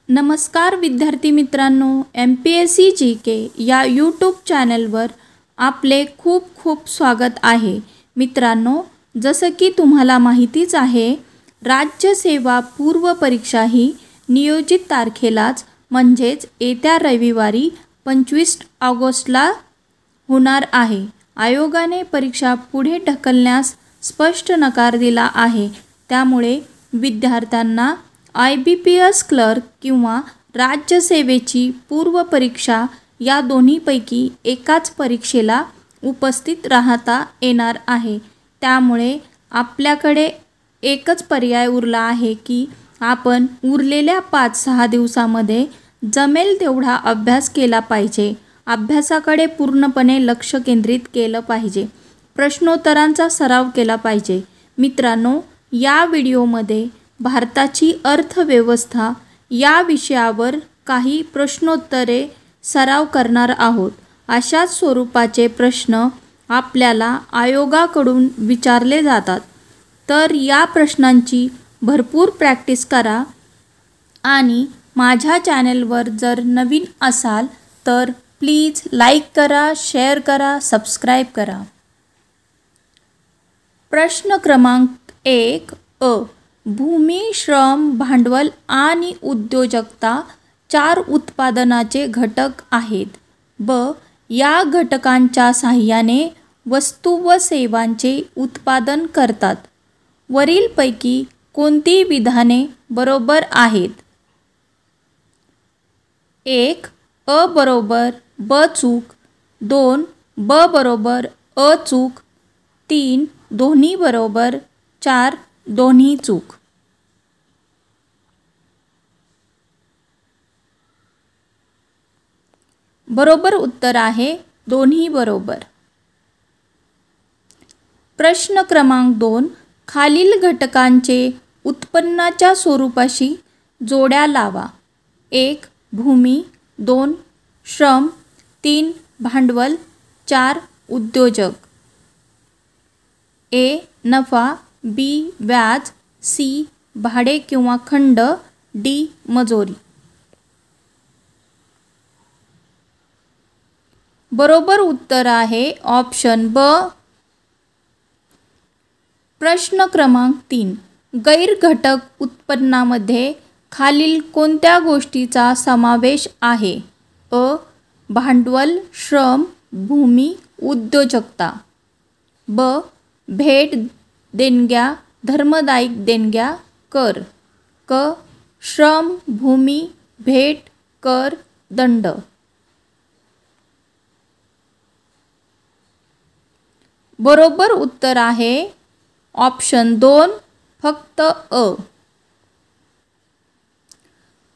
नमस्कार विद्यार्थी मित्रांनो, MPSC GK या यूट्यूब चॅनलवर आपले खूप खूप स्वागत आहे. मित्रांनो, जसं की तुम्हाला माहितीच आहे, राज्य सेवा पूर्व परीक्षा ही नियोजित तारखेलाच म्हणजेच येत्या रविवारी 25 ऑगस्टला होणार आहे. आयोगाने परीक्षा पुढे ढकलण्यास स्पष्ट नकार दिला आहे. त्यामुळे विद्यार्थ्यांना IBPS क्लर्क किंवा राज्यसेवेची पूर्व परीक्षा या दोन्हीपैकी एकाच परीक्षेला उपस्थित राहता येणार आहे. त्यामुळे आपल्याकडे एकच पर्याय उरला आहे की आपण उरलेल्या 5-6 दिवसामध्ये जमेल तेवढा अभ्यास केला पाहिजे. अभ्यासाकडे पूर्णपणे लक्ष केंद्रित केलं पाहिजे. प्रश्नोत्तरांचा सराव केला पाहिजे. मित्रांनो, या व्हिडिओमध्ये भारताची अर्थव्यवस्था या विषयावर काही प्रश्नोत्तरे सराव करणार आहोत. अशाच स्वरूपाचे प्रश्न आपल्याला आयोगाकडून विचारले जातात. तर या प्रश्नांची भरपूर प्रॅक्टिस करा आणि माझ्या चॅनलवर जर नवीन असाल तर प्लीज लाईक करा, शेअर करा, सबस्क्राईब करा. प्रश्न क्रमांक 1 अ. भूमी, श्रम, भांडवल आणि उद्योजकता 4 उत्पादनाचे घटक आहेत. ब. या घटकांच्या साहाय्याने वस्तू व सेवांचे उत्पादन करतात. वरीलपैकी कोणती विधाने बरोबर आहेत? 1. अ बरोबर, ब चूक. 2. ब बरोबर, अ चूक. 3. दोन्ही बरोबर. 4. दोन्ही चूक. बरोबर उत्तर आहे दोन्ही बरोबर. प्रश्न क्रमांक 2. खालील घटकांचे उत्पन्नाच्या स्वरूपाशी जोड्या लावा. 1. भूमी. 2. श्रम. 3. भांडवल. 4. उद्योजक. ए. नफा. बी. व्याज. सी. भाडे किंवा खंड. डी. मजुरी. बरोबर उत्तर आहे ऑप्शन ब. प्रश्न क्रमांक 3. गैर घटक उत्पन्नामध्ये खालील कोणत्या गोष्टीचा समावेश आहे? अ. भांडवल, श्रम, भूमी, उद्योजकता. ब. भेट, देणग्या, धर्मदायिक देणग्या, कर. क. श्रम, भूमी, भेट, कर, दंड. बरोबर उत्तर आहे ऑप्शन 2 फक्त अ.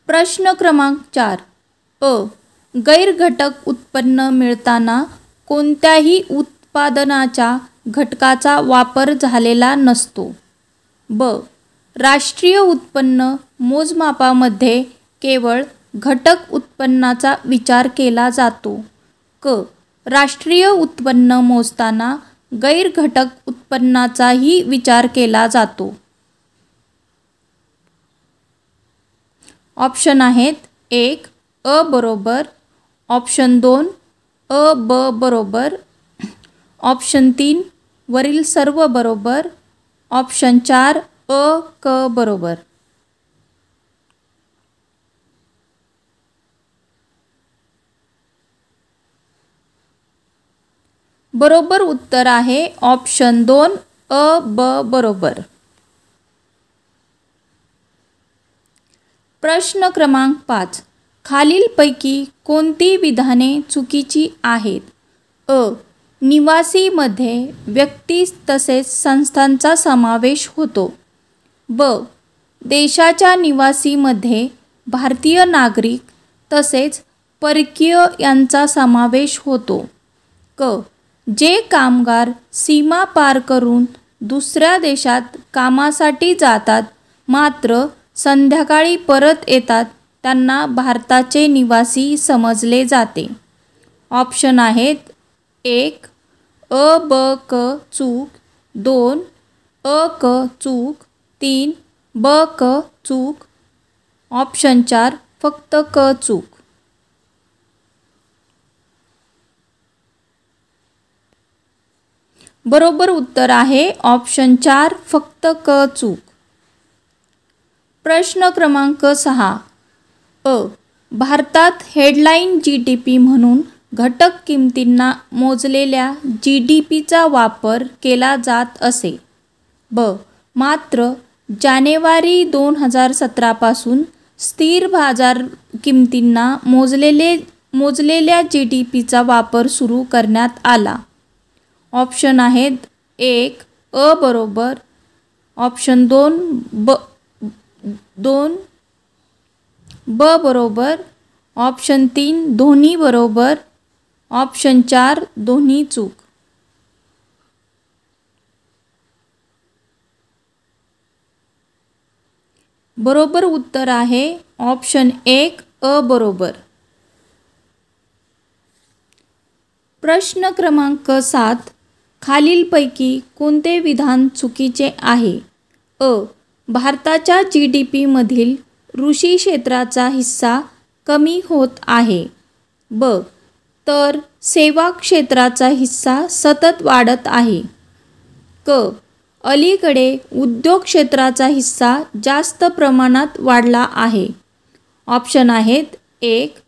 प्रश्न क्रमांक 4 अ. गैर घटक उत्पन्न मिळताना कोणत्याही उत्पादनाच्या घटकाचा वापर झालेला नसतो. ब. राष्ट्रीय उत्पन्न मोजमापामध्ये केवळ घटक उत्पन्नाचा विचार केला जातो. क. राष्ट्रीय उत्पन्न मोजताना गैर घटक उत्पन्नाचाही विचार केला जातो. ऑप्शन आहेत 1. अ बरोबर. ऑप्शन 2. अ ब बरोबर. ऑप्शन 3. वरील सर्व बरोबर. ऑप्शन 4. अ क बरोबर. बरोबर उत्तर आहे ऑप्शन 2 अ ब बरोबर. प्रश्न क्रमांक 5. खालीलपैकी कोणती विधाने चुकीची आहेत? अ. निवासीमध्ये व्यक्ती तसेच संस्थांचा समावेश होतो. ब. देशाच्या निवासीमध्ये भारतीय नागरिक तसेच परकीय यांचा समावेश होतो. क. जे कामगार सीमा पार करून दुसऱ्या देशात कामासाठी जातात मात्र संध्याकाळी परत येतात त्यांना भारताचे निवासी समजले जाते. ऑप्शन आहेत 1. अ ब क चूक. 2. अ क चूक. 3. ब क चूक. ऑप्शन 4. फक्त क चूक. बरोबर उत्तर आहे ऑप्शन 4 फक्त क चूक. प्रश्न क्रमांक 6. भारतात हेडलाईन GDP म्हणून घटक किमतींना मोजलेल्या GDPचा वापर केला जात असे. मात्र जानेवारी 2017 पासून स्थिर बाजार किमतींना मोजलेल्या GDPचा वापर सुरू करण्यात आला. ऑप्शन आहेत 1 बरोबर, ऑप्शन 2 बरोबर, ऑप्शन 3 दोन्ही बरोबर, ऑप्शन 4 दोन्ही चूक. बरोबर उत्तर आहे ऑप्शन 1 बरोबर. प्रश्न क्रमांक 7. खालीलपैकी कोणते विधान चुकीचे आहे? भारताच्या GDP मधील कृषी क्षेत्राचा हिस्सा कमी होत आहे. तर सेवा क्षेत्राचा हिस्सा सतत वाढत आहे. अलीकडे उद्योग क्षेत्राचा हिस्सा जास्त प्रमाणात वाढला आहे. ऑप्शन आहेत 1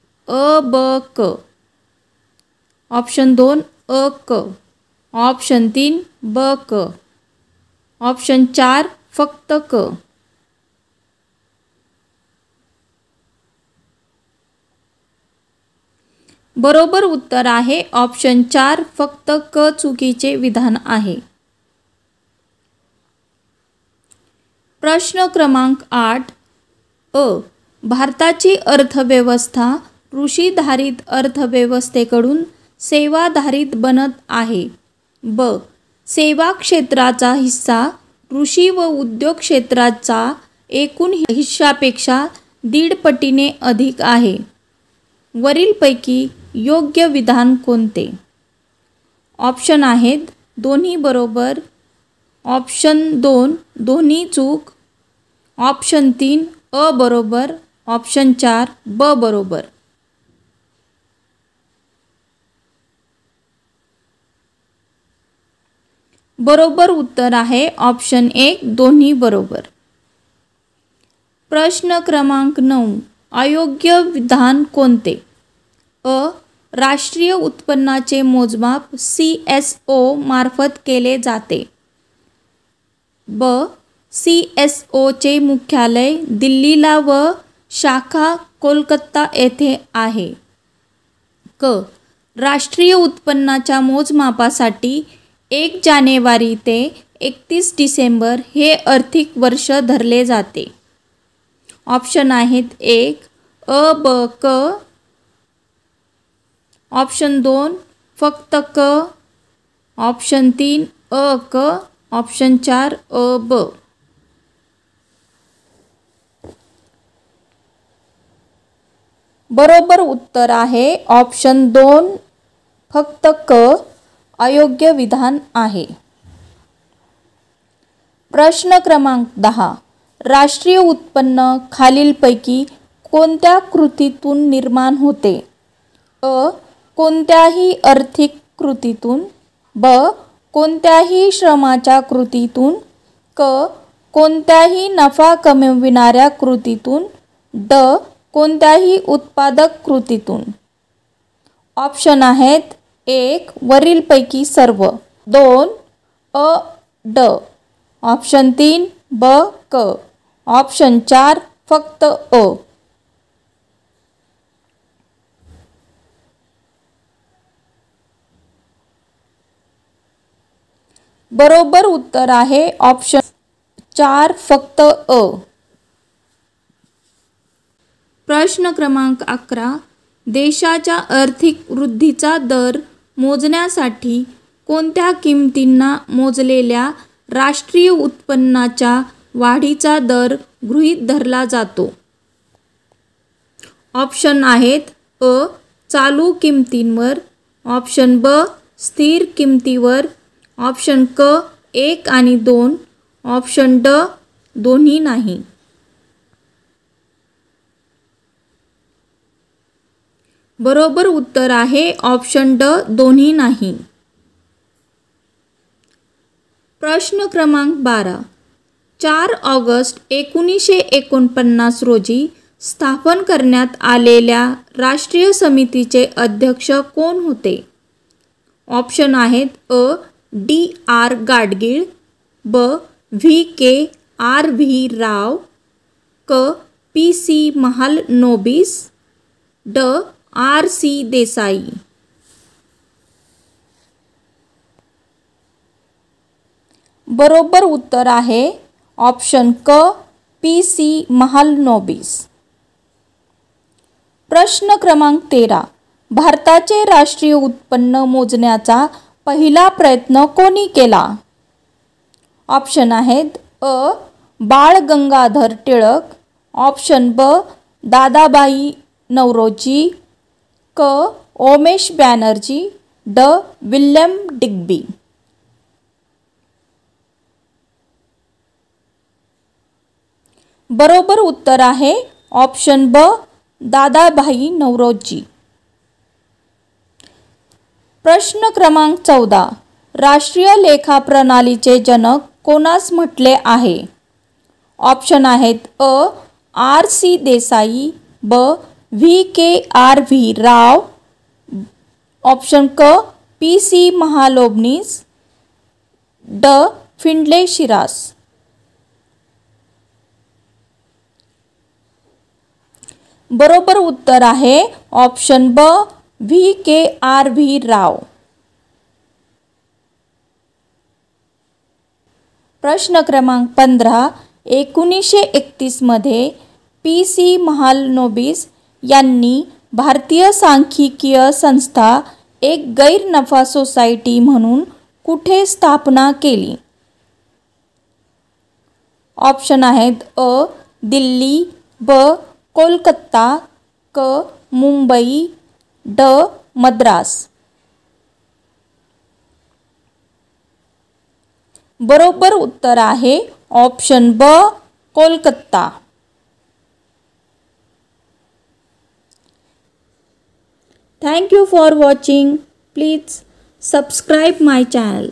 क, ऑप्शन 2 क, ऑप्शन 3 क, ऑप्शन 4 फक्त क. बरोबर उत्तर आहे ऑप्शन 4 फक्त क चुकीचे विधान आहे. प्रश्न क्रमांक 8. भारताची अर्थव्यवस्था कृषीधारित अर्थव्यवस्थेकडून सेवाधारित बनत आहे. सेवा क्षेत्राचा हिस्सा कृषी व उद्योग क्षेत्राचा एकूण हिस्सापेक्षा 1.5 पटीने अधिक आहे. वरीलपैकी योग्य विधान कोणते? ऑप्शन आहेत दोन्ही बरोबर, ऑप्शन 2 दोन्ही चूक, ऑप्शन 3 बरोबर, ऑप्शन 4 बरोबर. बरोबर उत्तर आहे ऑप्शन 1 दोन्ही बरोबर. प्रश्न क्रमांक 9. अयोग्य विधान कोणते? राष्ट्रीय उत्पन्नाचे मोजमाप CSO मार्फत केले जाते. CSO चे मुख्यालय दिल्लीला व शाखा कोलकाता येथे आहे. राष्ट्रीय उत्पन्नाच्या मोजमापासाठी 1 जानेवारी ते 31 डिसेंबर हे आर्थिक वर्ष धरले जाते. ऑप्शन आहेत 1 क, ऑप्शन 2 फक्त क, ऑप्शन 3 क, ऑप्शन 4 ब. बरोबर उत्तर आहे ऑप्शन 2 फक्त क अयोग्य विधान आहे. प्रश्न क्रमांक 10. राष्ट्रीय उत्पन्न खालीलपैकी कोणत्या कृतीतून निर्माण होते? कोणत्याही आर्थिक कृतीतून, कोणत्याही श्रमाच्या कृतीतून, कोणत्याही नफा कमविणाऱ्या कृतीतून, कोणत्याही उत्पादक कृतीतून. ऑप्शन आहेत 1 वरीलपैकी सर्व, 2 ऑप्शन 3 क, ऑप्शन 4 फक्त बरोबर उत्तर आहे ऑप्शन 4 फक्त प्रश्न क्रमांक 11. देशाच्या आर्थिक वृद्धीचा दर मोजण्यासाठी कोणत्या किमतींना मोजलेल्या राष्ट्रीय उत्पन्नाच्या वाढीचा दर गृहीत धरला जातो? ऑप्शन आहेत चालू किमतींवर, ऑप्शन ब स्थिर किमतीवर, ऑप्शन क 1 आणि 2, ऑप्शन ड दोन्ही नाही. बरोबर उत्तर आहे ऑप्शन ड, दोन्ही नाही. प्रश्न क्रमांक 12. 4 ऑगस्ट 1949 रोजी स्थापन करण्यात आलेल्या राष्ट्रीय समितीचे अध्यक्ष कोण होते? ऑप्शन आहेत अ. डी. आर. गाडगीळ, ब. व्ही. के. आर. व्ही. राव, क. पी. सी. महालनोबिस, ड. आर. सी. देसाई. बरोबर उत्तर आहे ऑप्शन क. पी. सी. महालनोबिस. प्रश्न क्रमांक 13. भारताचे राष्ट्रीय उत्पन्न मोजण्याचा पहिला प्रयत्न कोणी केला? ऑप्शन आहेत अ. बाळ गंगाधर टिळक, ऑप्शन ब. दादाभाई नौरोजी, क. उमेश बॅनर्जी, ड. William Digby. बरोबर उत्तर आहे ऑप्शन ब. दादाभाई नौरोजी. प्रश्न क्रमांक 14. राष्ट्रीय लेखा प्रणालीचे जनक कोणास म्हटले आहे? ऑप्शन आहेत अ. आर. सी. देसाई, ब. व्ही. के. आर. व्ही. राव, ऑप्शन क. पी. सी. महालनोबिस, ड. फिंडले शिरास. बरोबर उत्तर आहे ऑप्शन ब. व्ही. के. आर. व्ही. राव. प्रश्न क्रमांक 15. 1931 मध्ये पी. सी. महालनोबिस यांनी भारतीय सांख्यिकीय संस्था एक गैर-नफा सोसायटी म्हणून कुठे स्थापना केली? ऑप्शन आहेत अ. दिल्ली, ब. कोलकाता, क. मुंबई, ड. मद्रास. बरोबर उत्तर आहे ऑप्शन ब. Kolkata. Thank you for watching. Please subscribe my channel.